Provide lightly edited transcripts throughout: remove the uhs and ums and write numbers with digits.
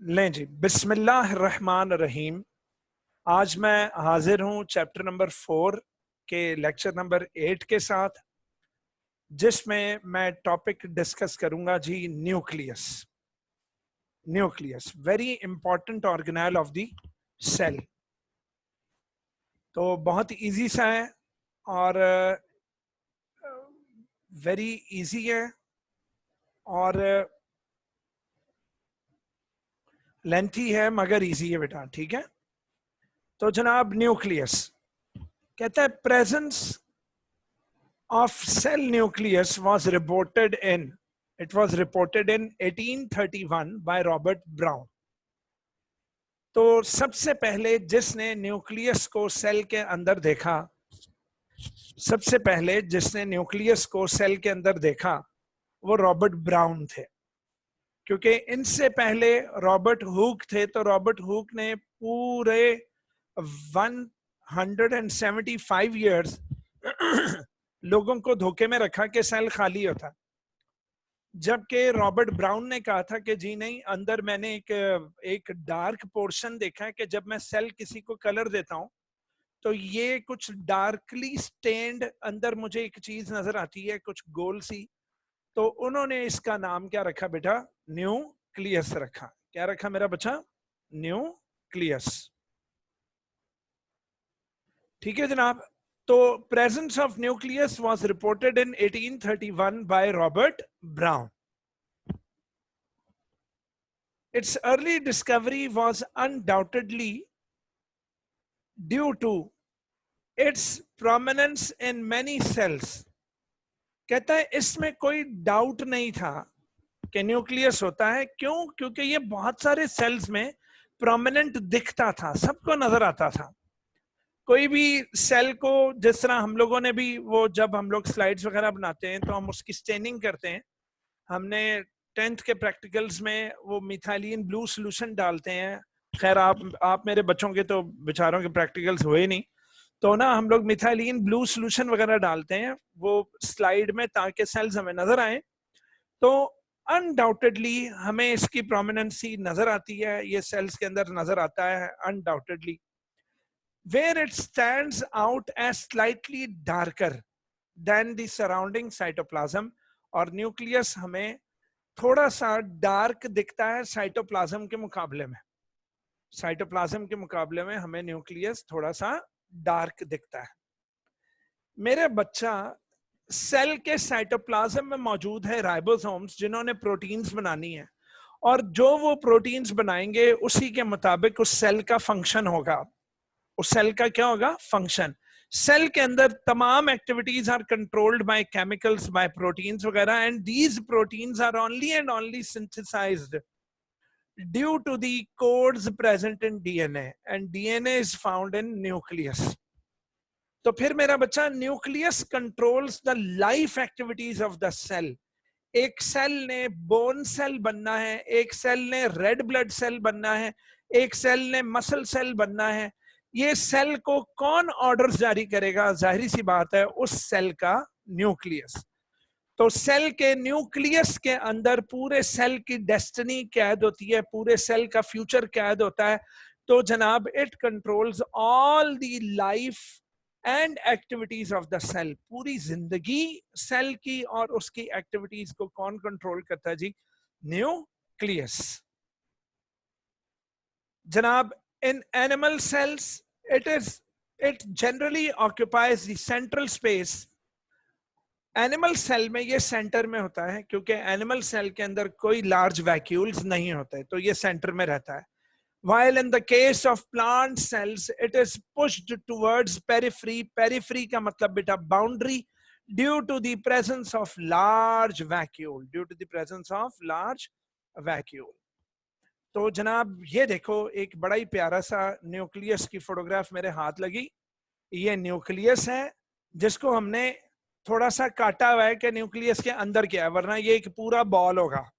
लें जी, बिस्मिल्लाहिर्रहमानिर्रहीम। आज मैं हाजिर हूं चैप्टर नंबर 4 के लेक्चर नंबर 8 के साथ, जिसमें मैं टॉपिक डिस्कस करूंगा जी nucleus. Nucleus very important organelle of the cell. तो बहुत इजी सा है और वेरी इजी है और लेंथी है मगर इजी है बेटा, ठीक है। तो जनाब न्यूक्लियस कहता है presence of cell nucleus was reported in 1831 by Robert Brown। तो सबसे पहले जिसने न्यूक्लियस को सेल के अंदर देखा, सबसे पहले जिसने न्यूक्लियस को सेल के अंदर देखा वो रॉबर्ट ब्राउन थे। क्योंकि इनसे पहले रॉबर्ट हुक थे, तो रॉबर्ट हुक ने पूरे 175 ईयर्स लोगों को धोखे में रखा कि सेल खाली होता, जबकि रॉबर्ट ब्राउन ने कहा था कि जी नहीं, अंदर मैंने एक डार्क पोर्शन देखा है कि जब मैं सेल किसी को कलर देता हूं तो ये कुछ डार्कली स्टेन्ड अंदर मुझे एक चीज नजर आती है, कुछ गोल सी। तो उन्होंने इसका नाम क्या रखा बेटा? न्यूक्लियस रखा। क्या रखा मेरा बच्चा? न्यूक्लियस। ठीक है जनाब। तो presence of nucleus was reported in 1831 by Robert Brown. Its early discovery was undoubtedly due to its prominence in many cells. कहता है इसमें कोई डाउट नहीं था कि न्यूक्लियस होता है। क्यों? क्योंकि ये बहुत सारे सेल्स में प्रोमिनेंट दिखता था, सबको नजर आता था। कोई भी सेल को, जिस तरह हम लोगों ने भी, वो जब हम लोग स्लाइड्स वगैरह बनाते हैं तो हम उसकी स्टेनिंग करते हैं। हमने 10th के प्रैक्टिकल्स में वो मिथाइलिन ब्लू सोल्यूशन डालते हैं। खैर आप मेरे बच्चों के तो बेचारों के प्रैक्टिकल्स हुए नहीं, तो ना हम लोग मिथाइलिन ब्लू सोल्यूशन वगैरह डालते हैं वो स्लाइड में, ताकि सेल्स हमें नजर आए। तो अनडाउटेडली हमें इसकी प्रोमिनेंसी नजर आती है, ये सेल्स के अंदर नजर आता है undoubtedly. Where it stands out as slightly darker than the surrounding cytoplasm, और न्यूक्लियस हमें थोड़ा सा डार्क दिखता है साइटोप्लाज्म के मुकाबले में। साइटोप्लाज्म के मुकाबले में हमें न्यूक्लियस थोड़ा सा डार्क दिखता है। मेरे बच्चा, सेल के साइटोप्लाज्म में मौजूद है राइबोसोम्स, जिन्होंने प्रोटीन्स बनानी है, और जो वो प्रोटीन्स बनाएंगे उसी के मुताबिक उस सेल का फंक्शन होगा। उस सेल का क्या होगा? फंक्शन। सेल के अंदर तमाम activities are controlled by chemicals, by proteins वगैरह, and these proteins are only and only synthesized due to the codes present in DNA, and DNA is found in nucleus. तो फिर मेरा बच्चा, nucleus controls the life activities of the cell. एक cell ने bone cell बनना है, एक cell ने रेड ब्लड सेल बनना है, एक सेल ने मसल सेल बनना है। ये सेल को कौन ऑर्डर्स जारी करेगा? जाहिर सी बात है उस सेल का न्यूक्लियस। तो सेल के न्यूक्लियस के अंदर पूरे सेल की डेस्टिनी कैद होती है, पूरे सेल का फ्यूचर कैद होता है। तो जनाब, it controls all the life and activities of the cell. पूरी जिंदगी सेल की और उसकी एक्टिविटीज को कौन कंट्रोल करता है जी? न्यूक्लियस। जनाब, in animal cells it generally occupies the central space। Animal cell में ये सेंटर में होता है, क्योंकि एनिमल सेल के अंदर कोई लार्ज वैक्यूल्स नहीं होते, तो ये सेंटर में रहता है। While in the case of plant cells it is pushed towards periphery। periphery का मतलब बेटा boundary, due to the presence of large vacuole, due to the presence of large vacuole। तो जनाब ये देखो, एक बड़ा ही प्यारा सा न्यूक्लियस की फोटोग्राफ मेरे हाथ लगी। ये न्यूक्लियस है जिसको हमने थोड़ा सा काटा हुआ है कि न्यूक्लियस के अंदर क्या है, वरना ये एक पूरा बॉल होगा।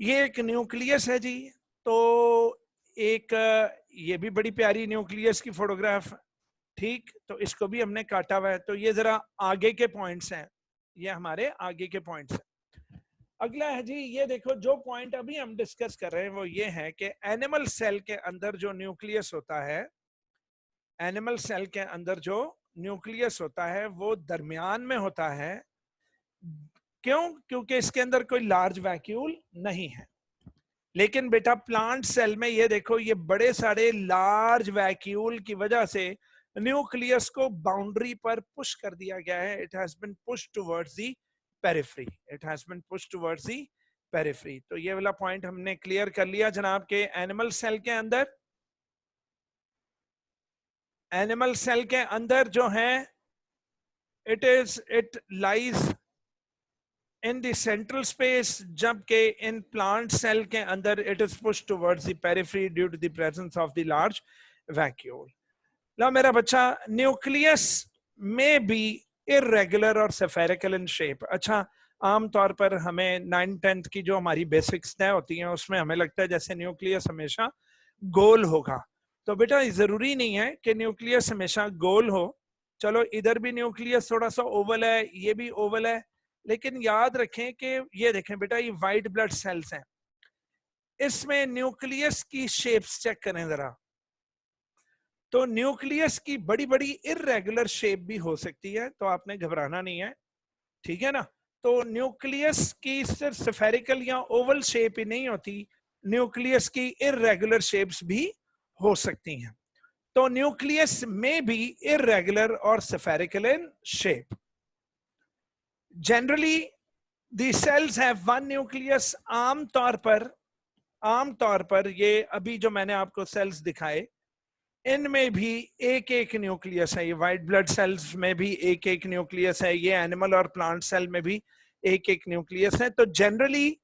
ये एक न्यूक्लियस है जी। तो एक ये भी बड़ी प्यारी न्यूक्लियस की फोटोग्राफ, ठीक। तो इसको भी हमने काटा हुआ है। तो ये जरा आगे के पॉइंट्स हैं, ये हमारे आगे के पॉइंट्स हैं। अगला है जी, ये देखो जो पॉइंट अभी हम डिस्कस कर रहे हैं वो ये है कि एनिमल सेल के अंदर जो न्यूक्लियस होता है, एनिमल सेल के अंदर जो न्यूक्लियस होता है वो दरमियान में होता है। क्यों? क्योंकि इसके अंदर कोई लार्ज वैक्यूल नहीं है। लेकिन बेटा प्लांट सेल में ये देखो, ये बड़े सारे लार्ज वैक्यूल की वजह से न्यूक्लियस को बाउंड्री पर पुश कर दिया गया है। It has been push towards the periphery, it has been push towards the periphery. तो ये वाला पॉइंट हमने क्लियर कर लिया जनाब के एनिमल सेल के अंदर, एनिमल सेल के अंदर जो है it lies in the central space, जबकि इन प्लांट सेल के अंदर it is push towards the periphery due to the presence of the large vacuole. लो मेरा बच्चा, न्यूक्लियस में बी इरेगुलर और स्फेरिकल इन शेप। अच्छा, आमतौर पर हमें 9th-10th की जो हमारी बेसिक्स तय होती हैं उसमें हमें लगता है जैसे न्यूक्लियस हमेशा गोल होगा। तो बेटा जरूरी नहीं है कि न्यूक्लियस हमेशा गोल हो। चलो इधर भी न्यूक्लियस थोड़ा सा ओवल है, ये भी ओवल है, लेकिन याद रखें कि ये देखें बेटा, ये वाइट ब्लड सेल्स हैं, इसमें न्यूक्लियस की शेप्स चेक करें जरा। तो न्यूक्लियस की बड़ी बड़ी इरेगुलर शेप भी हो सकती है, तो आपने घबराना नहीं है, ठीक है ना। तो न्यूक्लियस की सिर्फ स्फेरिकल या ओवल शेप ही नहीं होती, न्यूक्लियस की इरेगुलर शेप्स भी हो सकती हैं। तो न्यूक्लियस में भी इरेगुलर और spherical in shape. Generally the sales have one nucleus. आमतौर पर ये अभी जो मैंने आपको सेल्स दिखाए इनमें भी एक एक न्यूक्लियस है। ये व्हाइट ब्लड सेल्स में भी एक एक न्यूक्लियस है, ये एनिमल और प्लांट सेल में भी एक एक न्यूक्लियस है। तो generally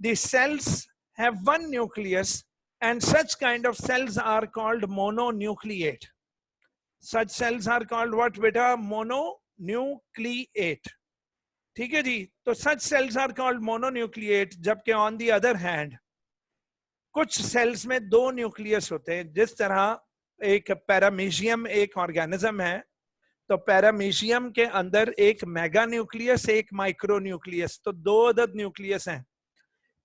the cells have one nucleus and such kind of cells are called mononucleate. Such cells are called what बेटा? मोनोन्यूक्लिएट। ठीक है जी। तो such cells are called mononucleate, जबकि ऑन दी अदर हैंड कुछ सेल्स में दो न्यूक्लियस होते हैं। जिस तरह एक पैरामीशियम एक ऑर्गेनिज्म है, तो पैरामीशियम के अंदर एक मेगा न्यूक्लियस, एक माइक्रो न्यूक्लियस, तो दो अदद न्यूक्लियस हैं।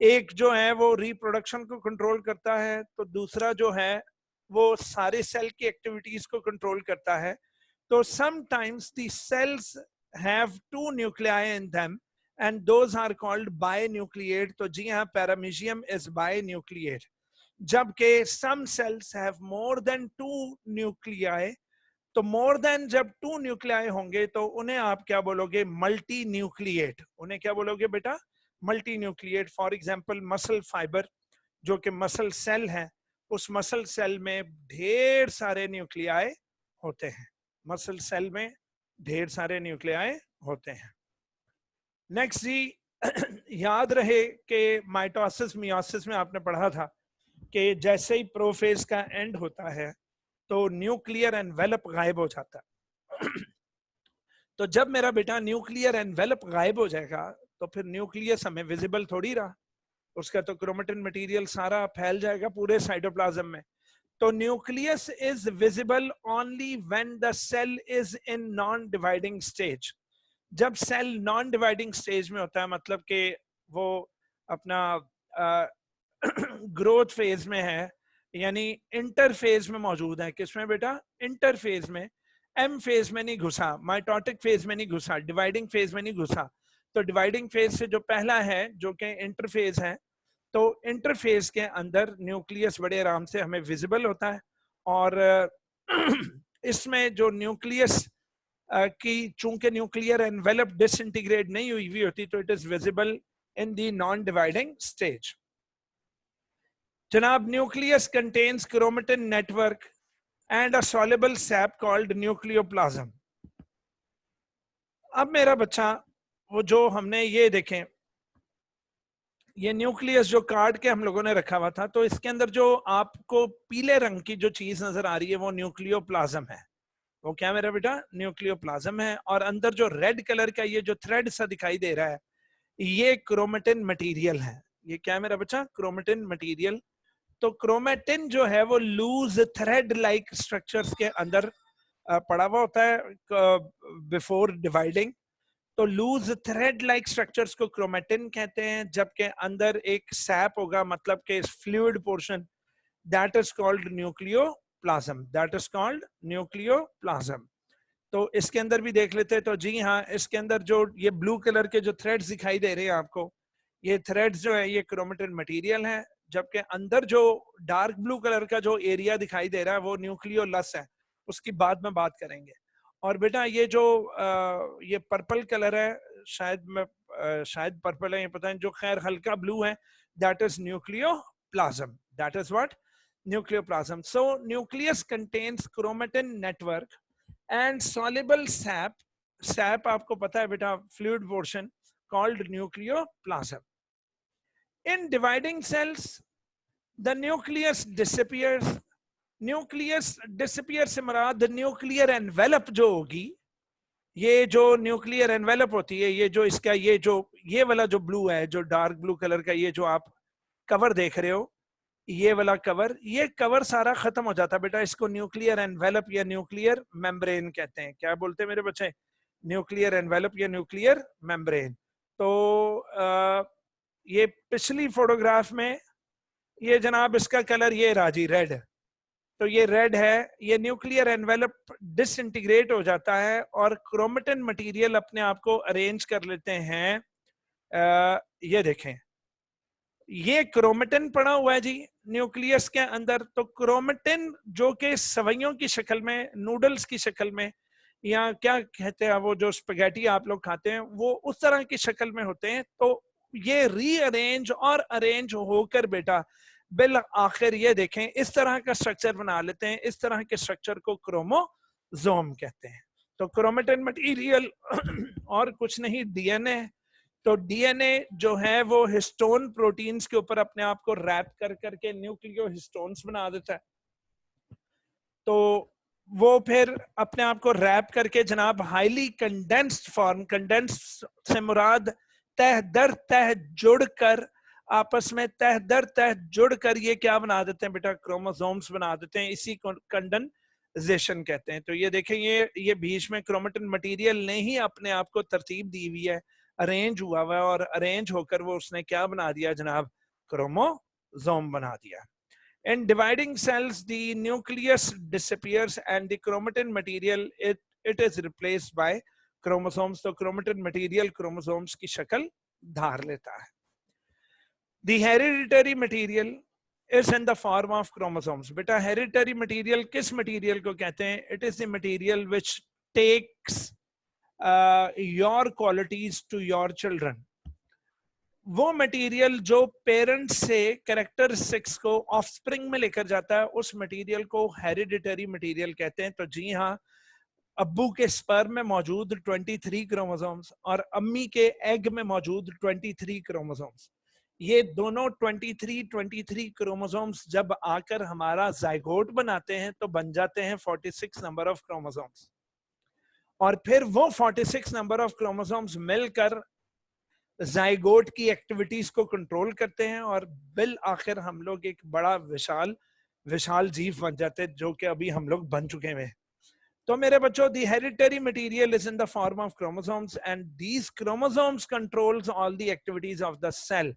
एक जो है वो रिप्रोडक्शन को कंट्रोल करता है, तो दूसरा जो है वो सारे सेल की एक्टिविटीज को कंट्रोल करता है। तो sometimes the cells have two nuclei in them and those are called binucleate। तो जी हाँ, पैरामीशियम is binucleate। जबकि some cells have more than two nuclei। तो more than जब two nuclei होंगे तो उन्हें आप क्या बोलोगे? Multi nucleate. उन्हें क्या बोलोगे बेटा? Multi nucleate. For example muscle fibre, जो कि मसल सेल है, उस मसल सेल में ढेर सारे न्यूक्लियाई होते हैं। मसल सेल में ढेर सारे न्यूक्लियाई होते हैं। नेक्स्ट जी याद रहे कि माइटोसिस मियोसिस में आपने पढ़ा था कि जैसे ही प्रोफेज का एंड होता है तो न्यूक्लियर एनवेलप गायब हो जाता है। तो जब मेरा बेटा न्यूक्लियर एनवेलप गायब हो जाएगा तो फिर न्यूक्लियस हमें विजिबल थोड़ी रहा, उसका तो क्रोमेटिन मटेरियल सारा फैल जाएगा पूरे साइटोप्लाज्म में। तो nucleus is visible only when the cell is in non dividing stage. जब सेल नॉन डिवाइडिंग स्टेज में होता है, मतलब कि वो अपना ग्रोथ फेज में है, यानी इंटरफेज में मौजूद है। किसमें बेटा? इंटरफेज में। एम फेज में नहीं घुसा, माइटोटिक फेज में नहीं घुसा, डिवाइडिंग फेज में नहीं घुसा। तो डिवाइडिंग फेज से जो पहला है जो कि इंटरफेज है, तो इंटरफेस के अंदर न्यूक्लियस बड़े आराम से हमें विजिबल होता है। और इसमें जो न्यूक्लियस की चूंकि न्यूक्लियर एनवेलप डिसइंटीग्रेट नहीं हुई हुई होती, तो it is visible in the non dividing stage. जनाब, nucleus contains chromatin network and a soluble sap called nucleoplasm. अब मेरा बच्चा, वो जो हमने ये देखें, ये न्यूक्लियस जो काट के हम लोगों ने रखा हुआ था, तो इसके अंदर जो आपको पीले रंग की जो चीज नजर आ रही है वो न्यूक्लियोप्लाज्म है। वो क्या मेरा बेटा? न्यूक्लियोप्लाज्म है। और अंदर जो रेड कलर का ये जो थ्रेड सा दिखाई दे रहा है, ये क्रोमेटिन मटेरियल है। ये क्या है मेरा बच्चा? Chromatin material. तो क्रोमेटिन जो है वो लूज थ्रेड लाइक स्ट्रक्चर्स के अंदर पड़ा हुआ होता है बिफोर डिवाइडिंग। तो लूज थ्रेड लाइक स्ट्रक्चर्स को क्रोमेटिन कहते हैं, जबकि अंदर एक सैप होगा, मतलब कि fluid portion, that is called nucleoplasm, that is called nucleoplasm. तो इसके अंदर भी देख लेते हैं। तो जी हाँ, इसके अंदर जो ये ब्लू कलर के जो थ्रेड्स दिखाई दे रहे हैं आपको, ये थ्रेड्स जो है ये क्रोमेटिन मटेरियल है, जबकि अंदर जो डार्क ब्लू कलर का जो एरिया दिखाई दे रहा है वो न्यूक्लियोलस है, उसकी बाद में बात करेंगे। और बेटा ये जो ये पर्पल कलर है, शायद पर्पल है, ये पता नहीं, जो खैर हल्का ब्लू है, that is nucleoplasm, that is what, nucleoplasm. So nucleus contains chromatin network and soluble sap आपको पता है बेटा, fluid portion, called nucleoplasm. In dividing cells, the nucleus disappears. Nucleus disappear से मराद न्यूक्लियर एनवेलप जो होगी, ये जो न्यूक्लियर एनवेलप होती है, ये जो इसका ये वाला जो ब्लू है, जो डार्क ब्लू कलर का ये जो आप कवर देख रहे हो, ये वाला कवर, ये कवर सारा खत्म हो जाता है बेटा, इसको न्यूक्लियर एनवेलप या न्यूक्लियर मेम्ब्रेन कहते हैं। क्या बोलते हैं मेरे बच्चे? न्यूक्लियर एनवेलप या न्यूक्लियर मेम्ब्रेन। तो ये पिछली फोटोग्राफ में ये जनाब इसका कलर ये राजी रेड, तो ये रेड है, ये न्यूक्लियर एनवेलप डिसइंटीग्रेट हो जाता है और क्रोमेटिन मटेरियल अपने आप को अरेंज कर लेते हैं। ये देखें, ये क्रोमेटिन पड़ा हुआ है जी न्यूक्लियस के अंदर। तो क्रोमेटिन जो कि सवैयों की शक्ल में, नूडल्स की शक्ल में, या क्या कहते हैं वो जो स्पगेटी आप लोग खाते हैं, वो उस तरह की शक्ल में होते हैं। तो ये रीअरेंज और अरेंज होकर बेटा बिल आखिर ये देखें इस तरह का स्ट्रक्चर बना लेते हैं। इस तरह के स्ट्रक्चर को क्रोमोसोम कहते हैं। तो क्रोमेटिन मटेरियल और कुछ नहीं, डीएनए। तो डीएनए जो है वो हिस्टोन प्रोटीन्स के ऊपर अपने आप को रैप कर करके न्यूक्लियो हिस्टोन्स बना देता है। तो वो फिर अपने आप को रैप करके जनाब हाईली कंडेंस्ड फॉर्म, कंडेंस्ड से मुराद तह दर तह जुड़कर, आपस में तह दर तह जुड़कर ये क्या बना देते हैं बेटा? क्रोमोसोम्स बना देते हैं। इसी को कंडेंसेशन कहते हैं। तो ये देखें, ये बीच में क्रोमेटिन मटेरियल ने ही अपने आप को तरतीब दी हुई है, अरेंज हुआ हुआ है, और अरेंज होकर वो उसने क्या बना दिया जनाब? क्रोमोसोम बना दिया। In dividing cells, the nucleus disappears and the chromatin material it is replaced by chromosomes. तो chromatin material chromosomes की शक्ल धार लेता है। The hereditary material is in the form of chromosomes. बेटा hereditary material किस material को कहते हैं? It is the material which takes your qualities to your children. वो मटेरियल जो पेरेंट्स से कैरेक्टरिस्टिक्स को ऑफस्प्रिंग में लेकर जाता है, उस मटेरियल को हेरिडिटरी मटेरियल कहते हैं। तो जी हाँ, अब्बू के स्पर्म में मौजूद 23 क्रोमोसोम्स और अम्मी के एग में मौजूद 23 क्रोमोसोम्स, ये दोनों 23 क्रोमोसोम्स जब आकर हमारा जाइगोट बनाते हैं तो बन जाते हैं 46 नंबर ऑफ क्रोमोसोम्स। और फिर वो 46 नंबर ऑफ क्रोमोसोम्स मिलकर जाइगोट की एक्टिविटीज को कंट्रोल करते हैं और बिल आखिर हम लोग एक बड़ा विशाल जीव बन जाते हैं, जो कि अभी हम लोग बन चुके हैं। तो मेरे बच्चों, the hereditary material is in the form of chromosomes and these chromosomes controls all the activities of the cell.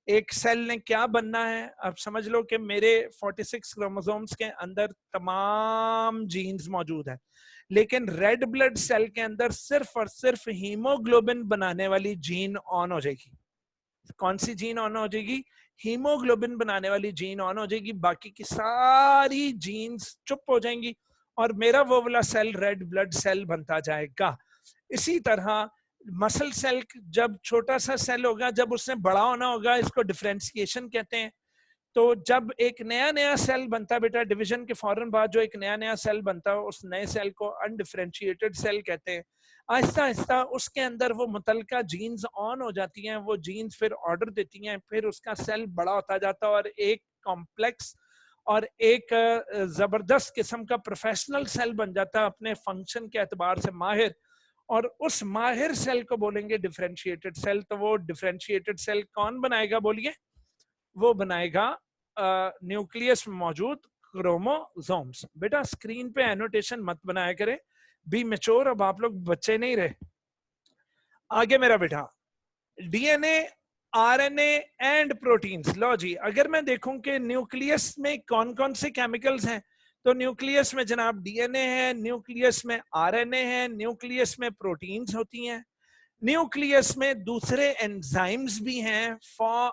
एक सेल ने क्या बनना है, अब समझ लो कि मेरे 46 क्रोमोसोम्स के अंदर तमाम जीन्स मौजूद है, लेकिन रेड ब्लड सेल के अंदर सिर्फ और सिर्फ हीमोग्लोबिन बनाने वाली जीन ऑन हो जाएगी। कौन सी जीन ऑन हो जाएगी? हीमोग्लोबिन बनाने वाली जीन ऑन हो जाएगी, बाकी की सारी जीन्स चुप हो जाएंगी और मेरा वो वाला सेल रेड ब्लड सेल बनता जाएगा। इसी तरह मसल सेल जब छोटा सा सेल होगा, जब उसने बड़ा होना होगा, इसको डिफरेंशिएशन कहते हैं। तो जब एक नया सेल बनता है बेटा, डिवीजन के फौरन बाद जो एक नया सेल बनता है, उस नए सेल को अनडिफरेंशिएटेड सेल कहते हैं। आहिस्ता आहिस्ता उसके अंदर वो मुतलका जीन्स ऑन हो जाती हैं, वो जीन्स फिर ऑर्डर देती हैं, फिर उसका सेल बड़ा होता जाता है और एक कॉम्प्लेक्स और एक जबरदस्त किस्म का प्रोफेशनल सेल बन जाता है, अपने फंक्शन के एतबार से माहिर। और उस माहिर सेल को बोलेंगे डिफरेंशिएटेड सेल। तो वो डिफरेंशिएटेड सेल कौन बनाएगा? बोलिए, वो बनाएगा न्यूक्लियस में मौजूद क्रोमोसोम्स। बेटा स्क्रीन पे एनोटेशन मत बनाया करें, बी मैच्योर, अब आप लोग बच्चे नहीं रहे। आगे मेरा बेटा, डीएनए, आरएनए एंड प्रोटीन्स। लो जी, अगर मैं देखूं कि न्यूक्लियस में कौन कौन से केमिकल्स हैं, तो न्यूक्लियस में जनाब डीएनए है, न्यूक्लियस में आरएनए है, न्यूक्लियस में प्रोटीन्स होती हैं, न्यूक्लियस में दूसरे एंजाइम्स भी हैं। For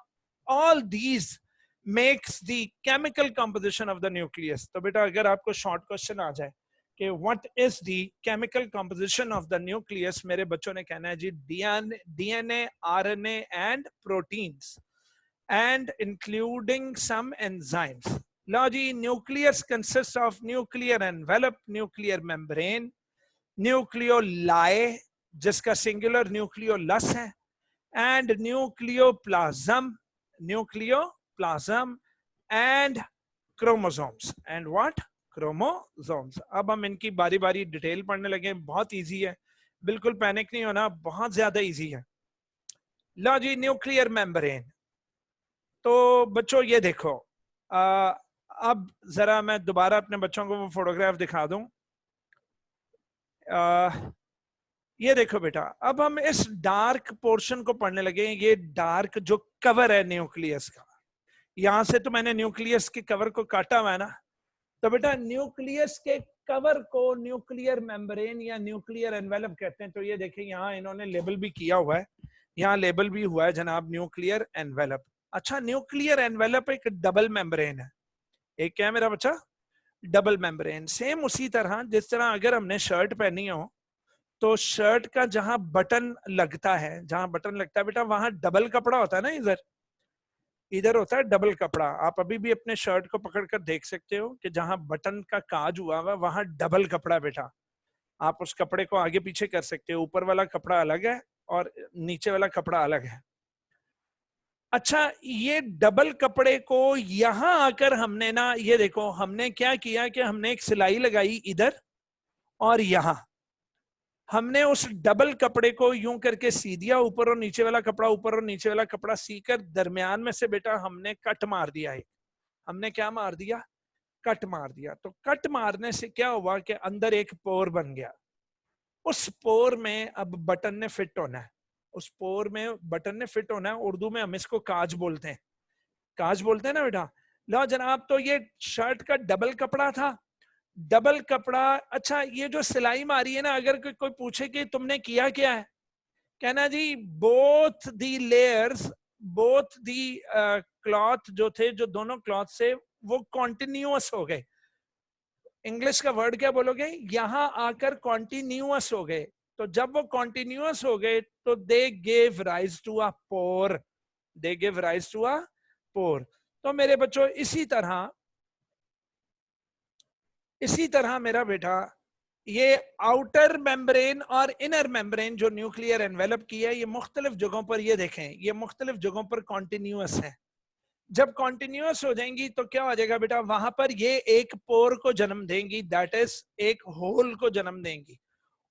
all these makes the chemical composition of the nucleus. तो बेटा अगर आपको शॉर्ट क्वेश्चन आ जाए कि what is the chemical composition of the nucleus, मेरे बच्चों ने कहना है जी DNA, RNA and proteins and including some enzymes. लो जी, nucleus consist of nuclear envelope, nuclear membrane, nucleoli जिसका सिंगुलर न्यूक्लियोलस है, and nucleoplasm and chromosomes and what, chromosomes. अब हम इनकी बारी बारी डिटेल पढ़ने लगे, बहुत इजी है, बिल्कुल पैनिक नहीं होना, बहुत ज्यादा इजी है। लो जी, न्यूक्लियर मेम्ब्रेन। तो बच्चों ये देखो, अब जरा मैं दोबारा अपने बच्चों को वो फोटोग्राफ दिखा दूं। ये देखो बेटा, अब हम इस डार्क पोर्शन को पढ़ने लगे। ये डार्क जो कवर है न्यूक्लियस का, यहां से तो मैंने न्यूक्लियस के कवर को काटा हुआ है ना, तो बेटा न्यूक्लियस के कवर को न्यूक्लियर मेम्ब्रेन या न्यूक्लियर एनवेलप कहते हैं। तो ये देखिए यहाँ इन्होंने लेबल भी किया हुआ है, यहाँ लेबल भी हुआ है जनाब, न्यूक्लियर एनवेलप। अच्छा, न्यूक्लियर एनवेलप एक डबल मेम्ब्रेन है। एक क्या है मेरा बच्चा? Double membrane. सेम उसी तरह जिस तरह अगर हमने शर्ट पहनी हो तो शर्ट का जहां बटन लगता है, जहां बटन लगता है बेटा, वहां डबल कपड़ा होता है ना, इधर इधर होता है डबल कपड़ा। आप अभी भी अपने शर्ट को पकड़ कर देख सकते हो कि जहां बटन का काज हुआ हुआ वहां डबल कपड़ा बेटा। आप उस कपड़े को आगे पीछे कर सकते हो, ऊपर वाला कपड़ा अलग है और नीचे वाला कपड़ा अलग है। अच्छा, ये डबल कपड़े को यहां आकर हमने ना, ये देखो हमने क्या किया कि हमने एक सिलाई लगाई इधर और यहां हमने उस डबल कपड़े को यूं करके सी दिया, ऊपर और नीचे वाला कपड़ा, ऊपर और नीचे वाला कपड़ा सी कर दरमियान में से बेटा हमने कट मार दिया है। हमने क्या मार दिया? कट मार दिया। तो कट मारने से क्या हुआ कि अंदर एक पोर बन गया। उस पोर में अब बटन ने फिट होना है, उस पोर में बटन ने फिट होना है। उर्दू में हम इसको काज बोलते हैं, काज बोलते हैं ना बेटा। लो जनाब, तो ये शर्ट का डबल कपड़ा था, डबल कपड़ा। अच्छा, ये जो सिलाई मारी है ना, अगर कोई पूछे कि तुमने किया क्या है, कहना जी both the layers, both the cloth जो थे, जो दोनों क्लॉथ से वो कॉन्टिन्यूअस हो गए। इंग्लिश का वर्ड क्या बोलोगे? यहां आकर कॉन्टिन्यूअस हो गए। तो जब वो कॉन्टिन्यूअस हो गए तो they gave rise to a pore, they give rise to a pore. तो मेरे बच्चों इसी तरह मेरा बेटा, ये आउटर मेम्ब्रेन और इनर मेम्ब्रेन जो न्यूक्लियर एनवेलप की है, ये मुख्तलिफ जगहों पर, ये देखें, ये मुख्तलिफ जगहों पर कॉन्टिन्यूअस है। जब कॉन्टिन्यूअस हो जाएंगी तो क्या हो जाएगा बेटा, वहां पर ये एक पोर को जन्म देंगी, दैट इज एक होल को जन्म देंगी।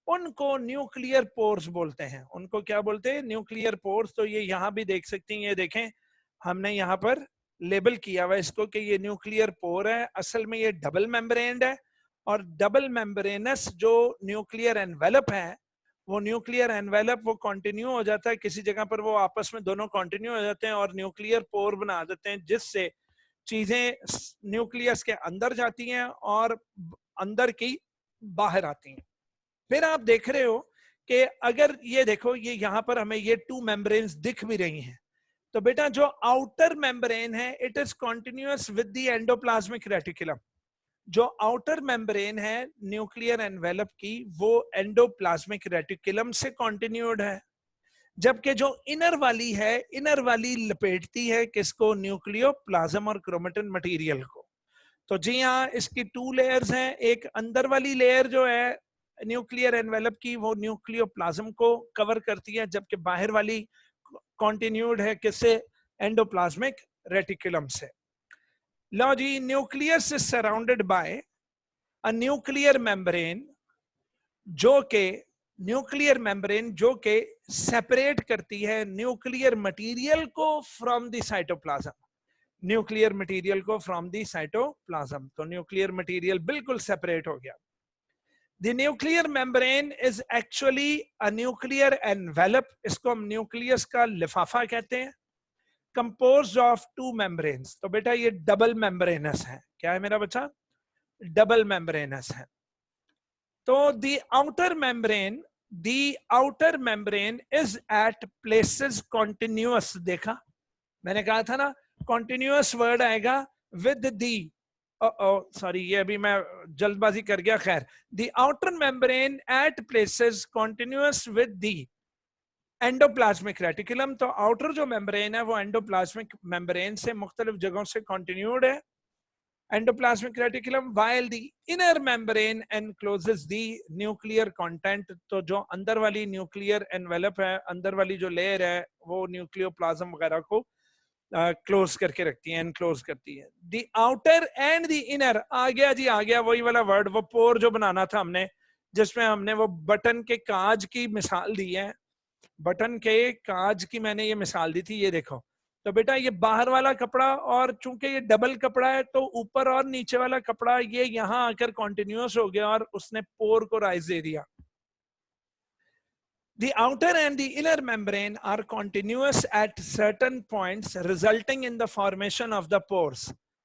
उनको न्यूक्लियर पोर्स बोलते हैं। उनको क्या बोलते हैं? Nuclear pores. तो ये यहां भी देख सकती हैं, ये देखें हमने यहाँ पर लेबल किया हुआ इसको कि ये न्यूक्लियर पोर है। असल में ये डबल मेम्ब्रेन्ड है, और डबल मेम्ब्रेनस जो न्यूक्लियर एनवेलप है, वो न्यूक्लियर एनवेलप वो कंटिन्यू हो जाता है किसी जगह पर, वो आपस में दोनों कंटिन्यू हो जाते हैं और न्यूक्लियर पोर बना देते हैं, जिससे चीजें न्यूक्लियस के अंदर जाती हैं और अंदर की बाहर आती हैं। फिर आप देख रहे हो कि अगर ये देखो, ये यहां पर हमें ये टू मेम्ब्रेन्स दिख भी रही हैं। तो बेटा जो आउटर मेम्ब्रेन है, it is continuous with the endoplasmic reticulum. जो आउटर मेम्ब्रेन है न्यूक्लियर एनवेलप की, वो एंडोप्लाज्मिक रेटिकुलम से कॉन्टिन्यूड है। जबकि जो इनर वाली है, इनर वाली लपेटती है किसको? न्यूक्लियोप्लाज्म और क्रोमेटिन मटेरियल को। तो जी हाँ, इसकी टू लेयर्स हैं। एक अंदर वाली लेयर जो है न्यूक्लियर एनवेलप की, वो न्यूक्लियोप्लाज्म को कवर करती है, जबकि बाहर वाली कॉन्टिन्यूड है किससे? एंडोप्लाज्मिक रेटिकुलम से। लो जी, nucleus is surrounded by a nuclear membrane, जो के न्यूक्लियर मेम्ब्रेन जो के सेपरेट करती है न्यूक्लियर मटेरियल को from the cytoplasm, nuclear material को फ्रॉम द साइटोप्लाज्म। तो न्यूक्लियर मटेरियल बिल्कुल सेपरेट हो गया। The nuclear membrane is actually a nuclear envelope, इसको हम न्यूक्लियस का लिफाफा कहते हैं, कंपोज्ड ऑफ टू मेम्ब्रेन्स। तो बेटा ये डबल मेम्ब्रेनस है। क्या है मेरा बच्चा? डबल मेम्ब्रेनस है। तो the outer membrane is at places continuous. देखा, मैंने कहा था ना कॉन्टिन्यूअस वर्ड आएगा विद दी, सॉरी ये अभी मैं जल्दबाजी कर गया। खैर, the outer membrane at places continuous with the endoplasmic reticulum. तो आउटर जो मेम्ब्रेन है वो एंडोप्लाज्मिक मेम्ब्रेन से मुख्तलिफ जगहों से कॉन्टिन्यूड है, endoplasmic reticulum, while the inner membrane encloses the nuclear content। तो जो अंदर वाली न्यूक्लियर एनवेलप है, अंदर वाली जो लेयर है, वो न्यूक्लियोप्लाज्म वगैरह को क्लोज करके रखती है, एनक्लोज करती है। The outer and the inner, आ गया जी, आ गया वही वाला वर्ड, वो पोर जो बनाना था हमने, जिसमें हमने वो बटन के कांच की मिसाल दी है, बटन के कांच की मैंने ये मिसाल दी थी, ये देखो। तो बेटा ये बाहर वाला कपड़ा, और चूंकि ये डबल कपड़ा है तो ऊपर और नीचे वाला कपड़ा ये यहां आकर कॉन्टिन्यूअस हो गया और उसने पोर को राइज दे दिया। The outer and the inner membrane are continuous at certain points, resulting in the formation of the pores।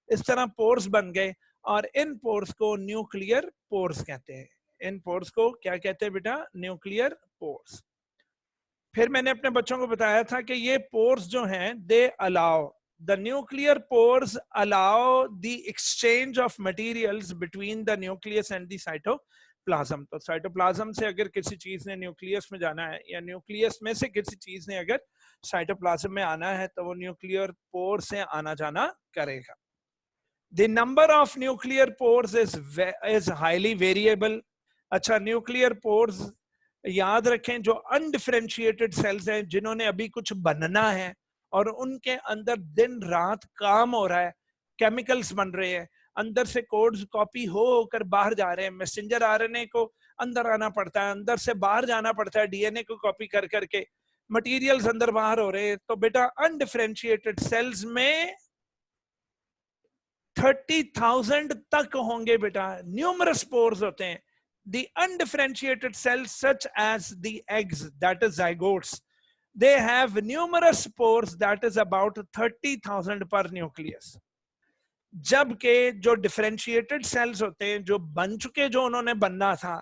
इस तरह pores बन गए, और इन pores को nuclear pores कहते हैं। इन pores को क्या कहते हैं बेटा? nuclear pores। फिर मैंने अपने बच्चों को बताया था कि ये pores जो हैं, they allow, the nuclear pores allow the exchange of materials between the nucleus and the cytoplasm। तो साइटोप्लाज्म से अगर किसी चीज ने न्यूक्लियस में जाना है, या न्यूक्लियस में से किसी चीज ने अगर साइटोप्लाज्म में आना है, तो वो न्यूक्लियर पोर से आना जाना करेगा। The number of nuclear pores is highly variable। अच्छा, न्यूक्लियर पोर्स याद रखें, जो अनडिफरेंशिएटेड सेल्स हैं, जिन्होंने अभी कुछ बनना है और उनके अंदर दिन रात काम हो रहा है, केमिकल्स बन रहे हैं, अंदर से कोड्स कॉपी होकर बाहर जा रहे हैं, मैसेंजर आरएनए को अंदर आना पड़ता है, अंदर से बाहर जाना पड़ता है, डीएनए को कॉपी कर करके मटेरियल्स अंदर बाहर हो रहे हैं। तो बेटा अनडिफरेंशिएटेड सेल्स में 30,000 तक होंगे बेटा, न्यूमरस पोर्स होते हैं। The undifferentiated cells such as the eggs, that is zygotes, they have numerous pores, that is about 30,000 per nucleus। जबकि जो डिफरेंशिएटेड सेल्स होते हैं, जो बन चुके, जो उन्होंने बनना था,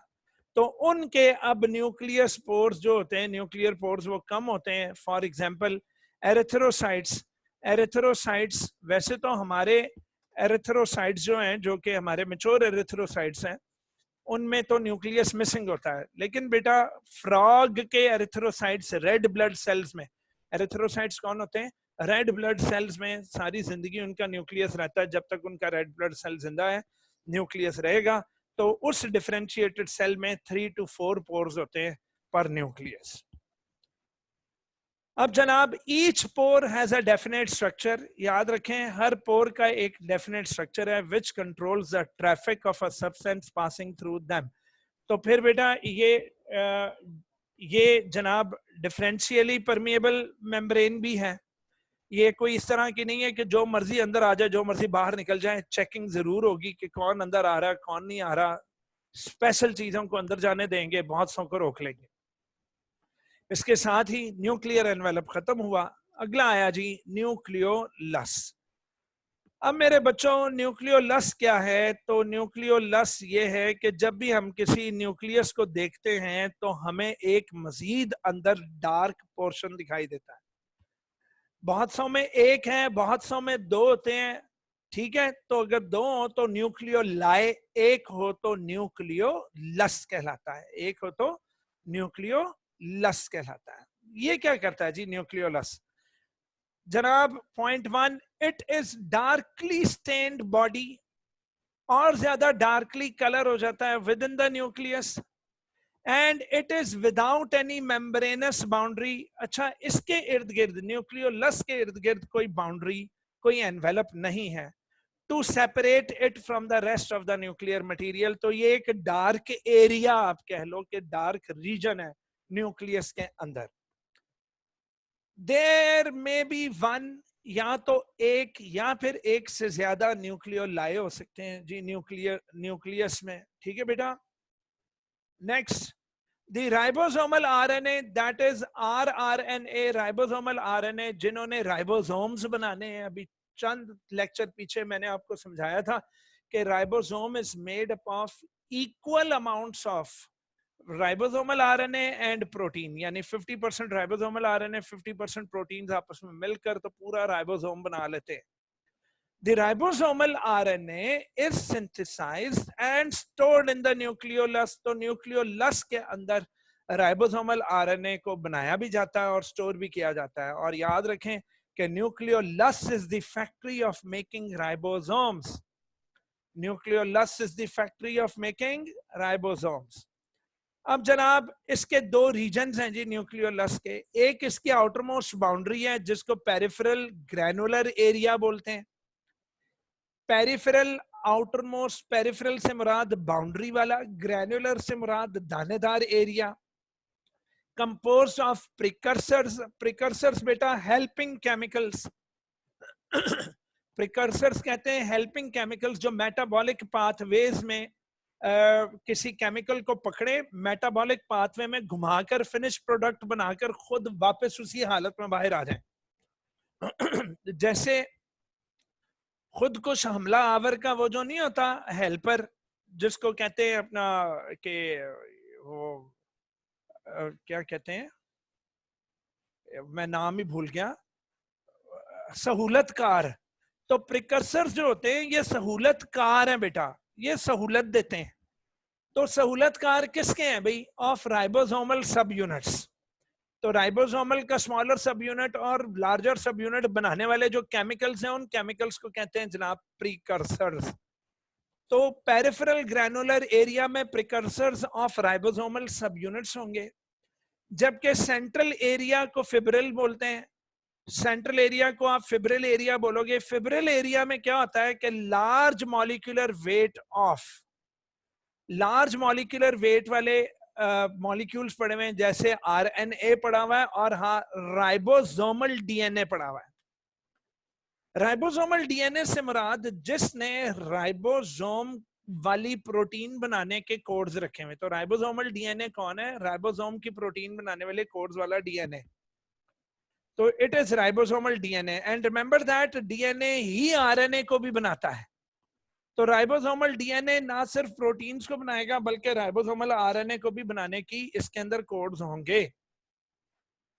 तो उनके अब न्यूक्लियस पोर्स जो होते हैं, न्यूक्लियर पोर्स, वो कम होते हैं। For example erythrocytes. एरिथ्रोसाइट्स, वैसे तो हमारे एरिथ्रोसाइट्स जो हैं, जो कि हमारे मैच्योर एरिथ्रोसाइट्स हैं, उनमें तो न्यूक्लियस मिसिंग होता है, लेकिन बेटा फ्रॉग के एरिथ्रोसाइट्स, रेड ब्लड सेल्स में, एरिथ्रोसाइट्स कौन होते हैं? रेड ब्लड सेल्स में सारी जिंदगी उनका न्यूक्लियस रहता है। जब तक उनका रेड ब्लड सेल जिंदा है, न्यूक्लियस रहेगा। तो उस डिफरेंशिएटेड सेल में 3 to 4 पोर्स होते हैं पर न्यूक्लियस। अब जनाब, each pore has a definite structure. याद रखें, हर पोर का एक डेफिनेट स्ट्रक्चर है, which controls the traffic of a substance passing through them. तो फिर बेटा ये जनाब डिफरेंशियली परमिएबल मेम्ब्रेन भी है। ये कोई इस तरह की नहीं है कि जो मर्जी अंदर आ जाए, जो मर्जी बाहर निकल जाए। चेकिंग जरूर होगी कि कौन अंदर आ रहा है, कौन नहीं आ रहा। स्पेशल चीजों को अंदर जाने देंगे, बहुत सौ को रोक लेंगे। इसके साथ ही न्यूक्लियर एनवेलप खत्म हुआ। अगला आया जी न्यूक्लियोलस। अब मेरे बच्चों, न्यूक्लियोलस क्या है? तो न्यूक्लियोलस ये है कि जब भी हम किसी न्यूक्लियस को देखते हैं तो हमें एक मजीद अंदर डार्क पोर्शन दिखाई देता है। बहुत सौ में एक है, बहुत सौ में दो होते हैं, ठीक है। तो अगर दो हो तो न्यूक्लियोलाई, एक हो तो न्यूक्लियोलस कहलाता है, एक हो तो न्यूक्लियोलस कहलाता है। ये क्या करता है जी न्यूक्लियोलस? जनाब, point 1, it is darkly stained body, और ज्यादा डार्कली कलर हो जाता है within the nucleus, and it is without any membranous boundary. अच्छा, इसके इर्द गिर्द, न्यूक्लियोलस के इर्द गिर्द कोई बाउंड्री, कोई एनवेलप नहीं है to separate it from the rest of the nuclear material. तो ये एक डार्क एरिया, आप कह लो कि डार्क रीजन है न्यूक्लियस के अंदर। देयर मे बी वन, या तो एक या फिर एक से ज्यादा न्यूक्लियोलाई हो सकते हैं जी न्यूक्लियस में, ठीक है बेटा। Next, the ribosomal RNA, that is rRNA, ribosomal RNA, जिन्होंने ribosomes बनाने हैं, अभी चंद लेक्चर पीछे मैंने आपको समझाया था कि ribosome is made up of equal amounts of ribosomal RNA and protein, यानी 50% ribosomal RNA, 50% proteins आपस में मिलकर तो पूरा राइबोसोम बना लेते हैं. The ribosomal RNA is synthesized and stored in the nucleolus. तो nucleolus के अंदर ribosomal RNA को बनाया भी जाता है और स्टोर भी किया जाता है. और याद रखें कि nucleolus is the factory of making ribosomes. Nucleolus is the factory of making ribosomes. अब जनाब इसके दो रीजन्स हैं जी न्यूक्लियोलस के. एक इसकी आउटर मोस्ट बाउंड्री है जिसको पेरिफेरल ग्रैनुलर एरिया बोलते हैं. पेरिफेरल आउटर मोस्ट, पेरिफेरल से मुराद बाउंड्री वाला, ग्रैनुलर से मुराद दानेदार area. Composed of precursors. Precursors बेटा हेल्पिंग केमिकल्स. प्रिकर्सर्स कहते हैं हेल्पिंग केमिकल्स जो मेटाबॉलिक पाथवेज में किसी केमिकल को पकड़े, मेटाबॉलिक पाथवे में घुमाकर फिनिश प्रोडक्ट बनाकर खुद वापस उसी हालत में बाहर आ जाए. जैसे खुद कुछ हमला आवर का वो जो नहीं होता हेल्पर, जिसको कहते हैं अपना के वो क्या कहते हैं, मैं नाम ही भूल गया, सहूलतकार. तो प्रिकर्सर्स जो होते हैं ये सहूलतकार हैं बेटा, ये सहूलत देते हैं. तो सहूलतकार किसके हैं भाई? ऑफ राइबोसोमल सब यूनिट्स. तो राइबोसोमल का स्मॉलर सब यूनिट और लार्जर सब यूनिट बनाने वाले जो केमिकल्स हैं उन केमिकल्स को कहते हैं जनाब प्रिकर्सर्स. तो पेरिफेरल ग्रैनुलर एरिया में प्रिकर्सर्स ऑफ राइबोसोमल सब यूनिट्स होंगे, जबकि सेंट्रल एरिया को फिब्रिल बोलते हैं. सेंट्रल एरिया को आप फिब्रिल एरिया बोलोगे. फिब्रिल एरिया में क्या होता है कि large molecular weight of, large molecular weight वाले मॉलिक्यूल्स पड़े हुए हैं, जैसे आरएनए पड़ा हुआ है और हाँ राइबोसोमल डीएनए पड़ा हुआ है. राइबोसोमल डीएनए से मुराद जिसने राइबोसोम वाली प्रोटीन बनाने के कोड्स रखे हुए. तो राइबोसोमल डीएनए कौन है? राइबोसोम की प्रोटीन बनाने वाले कोड्स वाला डीएनए. तो it is ribosomal DNA. And remember that DNA he RNA को भी बनाता है. तो राइबोसोमल डीएनए ना सिर्फ प्रोटीन्स को बनाएगा बल्कि राइबोसोमल आरएनए को भी बनाने की इसके अंदर कोड्स होंगे.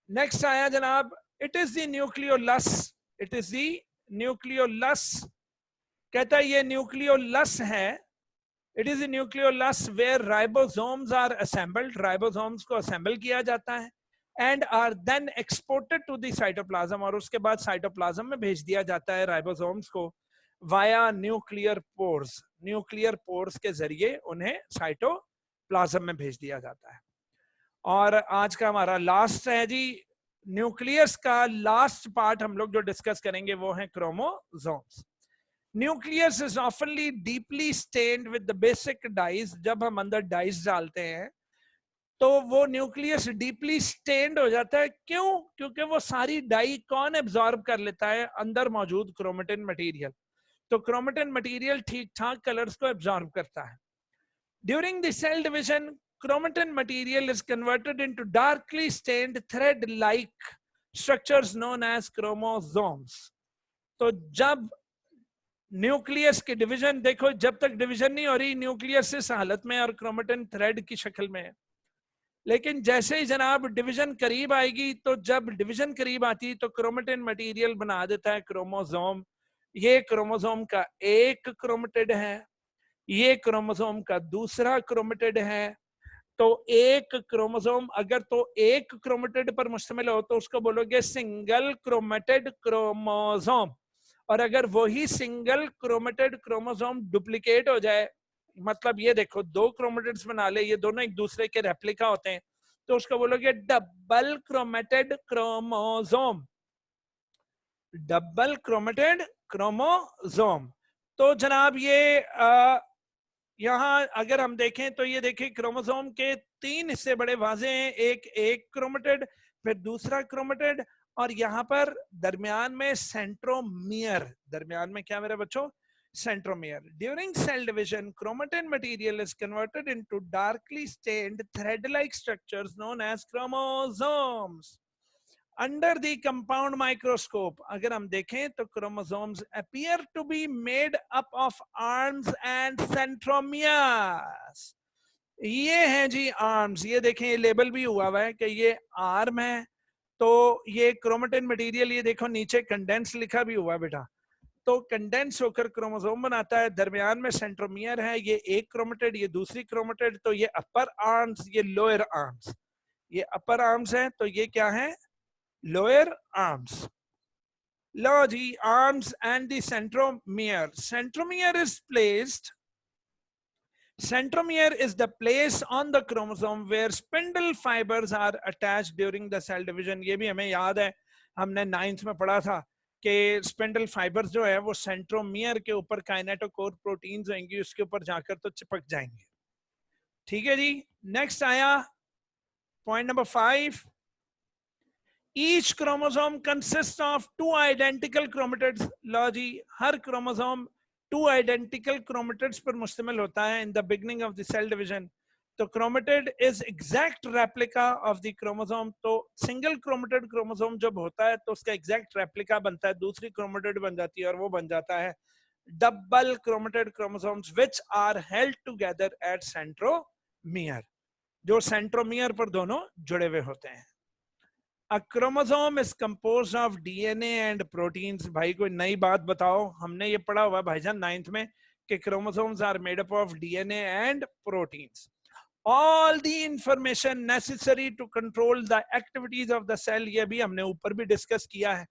नेक्स्ट आया जनाब, it is the nucleolus. It is the nucleolus. कहता है ये न्यूक्लियोलस है. It is the nucleolus where ribosomes are assembled. Ribosomes को असेंबल किया जाता है and are then exported to the cytoplasm. और उसके बाद साइटोप्लाज्म में भेज दिया जाता है राइबोसोम्स को via nuclear pores. Nuclear pores के जरिए उन्हें साइटोप्लाज्म में भेज दिया जाता है. और आज का हमारा लास्ट है जी न्यूक्लियस का लास्ट पार्ट हम लोग जो डिस्कस करेंगे वो है क्रोमोसोम्स. न्यूक्लियस इज ऑफनली deeply stained with the basic dyes. जब हम अंदर डाइज डालते हैं तो वो न्यूक्लियस डीपली स्टेन्ड हो जाता है. क्यों? क्योंकि वो सारी डाई कौन एब्जॉर्ब कर लेता है? अंदर मौजूद क्रोमेटिन मटेरियल. तो क्रोमेटिन मटेरियल ठीक ठाक कलर्स को एब्जॉर्ब करता है. During the cell division chromatin material is converted into darkly stained thread like structures known as chromosomes. तो जब न्यूक्लियस की डिवीजन देखो, जब तक डिवीजन नहीं हो रही न्यूक्लियस इस हालत में और क्रोमेटिन थ्रेड की शक्ल में है. लेकिन जैसे ही जनाब डिवीजन करीब आएगी तो जब डिवीजन करीब आती तो क्रोमेटिन मटेरियल बना देता है क्रोमोसोम. ये क्रोमोसोम का एक क्रोमेटिड है, ये क्रोमोसोम का दूसरा क्रोमेटिड है. तो एक क्रोमोसोम अगर तो एक क्रोमेटिड पर मुश्तमिल हो तो उसको बोलोगे सिंगल क्रोमेटिड क्रोमोसोम. और अगर वही सिंगल क्रोमेटिड क्रोमोसोम डुप्लीकेट हो जाए, मतलब ये देखो दो क्रोमेटिड्स बना ले, ये दोनों एक दूसरे के रेप्लिका होते हैं, तो उसको बोलोगे double chromatid chromosome. Double chromatid chromosome. तो जनाब ये यहाँ अगर हम देखें तो ये देखिए क्रोमोसोम के तीन हिस्से बड़े वाजे हैं. एक क्रोमेटिड, फिर दूसरा क्रोमेटिड, और यहाँ पर दरमियान में सेंट्रोमियर. दरमियान में क्या मेरे बच्चों? centromere. During cell division, chromatin material is converted into darkly stained thread-like structures known as chromosomes. Under the compound microscope, अगर हम देखें तो chromosomes appear to be made up of arms and centromeres. ये है जी आर्म्स, ये देखें ये label भी हुआ हुआ है कि ये आर्म है, तो ये क्रोमेटिन मटेरियल, ये देखो नीचे कंडेंस लिखा भी हुआ है बेटा, तो कंडेंस होकर क्रोमोसोम बनाता है, दरमियान में सेंट्रोमियर है, ये एक क्रोमेटिड ये दूसरी क्रोमेटिड, तो ये अपर आर्म्स ये लोअर आर्म्स, ये अपर आर्म्स है तो ये क्या है लोअर आर्म्स. लो जी arms and the centromere. Centromere is placed Centromere is the place on the chromosome where spindle fibers are attached during the cell division. ये भी हमें याद है, हमने 9th में पढ़ा था कि स्पिंडल फाइबर्स जो है वो सेंट्रोमियर के ऊपर काइनेटोकोर प्रोटीन्स होंगी, उसके ऊपर जाकर तो चिपक जाएंगे. ठीक है जी. नेक्स्ट आया point number 5. Each chromosome consists of 2 identical chromatids. लो जी, हर क्रोमोसोम 2 identical chromatids पर मुश्तमिल होता है in the beginning of the cell division. तो chromatid is exact replica of the chromosome. तो single chromatid chromosome जब होता है तो उसका exact replica बनता है, दूसरी chromatid बन जाती है और वो बन जाता है double chromatid chromosomes which are held together at centromere. जो centromere पर दोनों जुड़े हुए होते हैं. A chromosome is composed of DNA and proteins. भाई कोई नई बात बताओ, हमने ये पढ़ा हुआ भाईजान 9th में कि chromosomes are made up of DNA and proteins. All the information necessary to control the activities of the cell, ये भी हमने ऊपर भी डिस्कस किया है,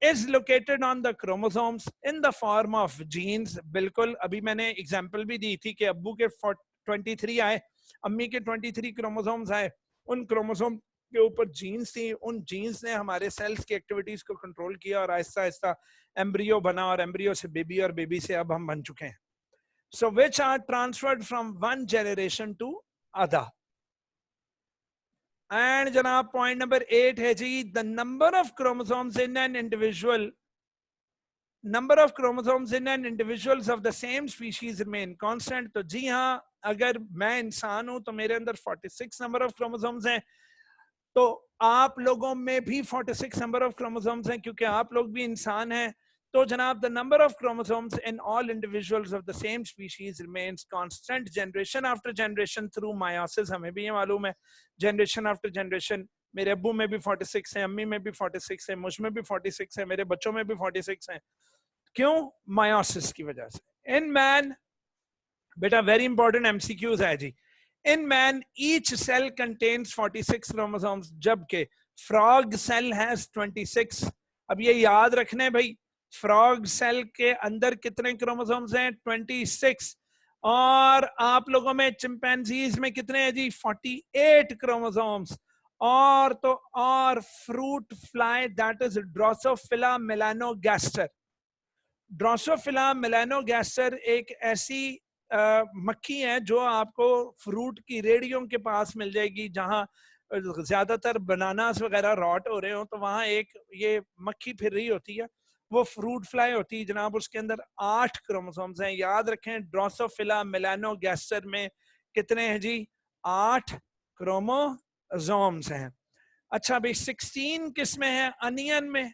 is located on the chromosomes in the form of genes. बिल्कुल, अभी मैंने एग्जांपल भी दी थी कि अब्बू के 23 आए, अम्मी के 23 क्रोमोसोम्स आए, उन क्रोमोसोम के ऊपर जीन्स थी, उन जीन्स ने हमारे सेल्स की एक्टिविटीज को कंट्रोल किया और आहिस्ता आहिस्ता एम्ब्रियो बना और एम्ब्रियो से बेबी और बेबी से अब हम बन चुके हैं. So which are transferred from one generation to other. And जनाब पॉइंट नंबर 8 है जी, the number of chromosomes in an individual, number of chromosomes in an individuals of the same species remain constant. तो जी हाँ, अगर मैं इंसान हूं तो मेरे अंदर 46 नंबर ऑफ क्रोमोसोम्स हैं, तो आप लोगों में भी 46 नंबर ऑफ क्रोमोसोम्स हैं क्योंकि आप लोग भी इंसान हैं. तो जनाब the number of chromosomes in all individuals of the same species remains constant generation after generation through meiosis. हमें भी ये मालूम है, जनरेशन आफ्टर जनरेशन, मेरे अब्बू में भी 46 है, अम्मी में भी 46 है, मुझ में भी 46 है, मेरे बच्चों में भी 46 है. क्यों? मायोसिस की वजह से. इन मैन, बेटा वेरी इंपॉर्टेंट एमसीक्यूज है जी. In man, each cell contains 46 chromosomes, जबकि frog cell has 26. अब ये याद रखने भाई, frog cell के अंदर कितने क्रोमोसोम्स हैं? 26. और आप लोगों में चिंपैंजीज में कितने हैं जी? 48 क्रोमोसोम्स. और तो और fruit fly, that is Drosophila melanogaster. Drosophila melanogaster एक ऐसी मक्खी है जो आपको फ्रूट की रेडियों के पास मिल जाएगी, जहां ज्यादातर बनानास वगैरह रॉट हो रहे हो तो वहां एक ये मक्खी फिर रही होती है, वो फ्रूट फ्लाई होती है जनाब. उसके अंदर 8 क्रोमोसोम्स हैं. याद रखें, ड्रोसोफिला मेलानोगैस्टर में कितने हैं जी? 8 क्रोमोसोम्स हैं. अच्छा भाई, 16 किस्में हैं अनियन में,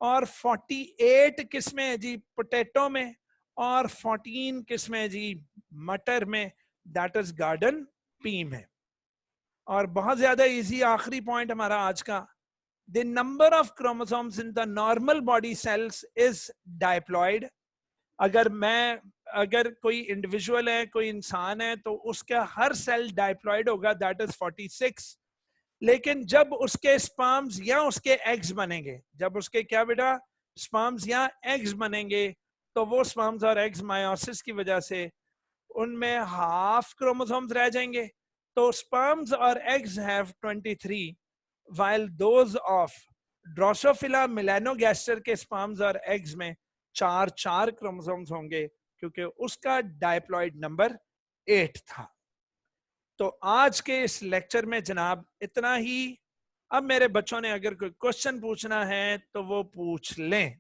और 48 किस्में हैं जी पोटैटो में, और 14 किस्में जी मटर में, दैट इज गार्डन पी में. और बहुत ज्यादा इजी आखिरी पॉइंट हमारा आज का, the number of chromosomes in the normal body cells is diploid. अगर कोई इंडिविजुअल है, कोई इंसान है, तो उसका हर सेल डायप्लॉइड होगा, दैट इज 46. लेकिन जब उसके स्पर्म्स या उसके एग्स बनेंगे, जब उसके क्या बेटा? स्पर्म्स या एग्स बनेंगे, तो वो स्पर्म्स और एग्स मायोसिस की वजह से उनमें हाफ क्रोमोसोम्स रह जाएंगे. तो स्पर्म्स और eggs have 23, while those of Drosophila melanogaster के स्पर्म्स और एग्स में 4 क्रोमोसोम्स होंगे, क्योंकि उसका डायप्लॉइड नंबर 8 था. तो आज के इस लेक्चर में जनाब इतना ही. अब मेरे बच्चों ने अगर कोई क्वेश्चन पूछना है तो वो पूछ लें.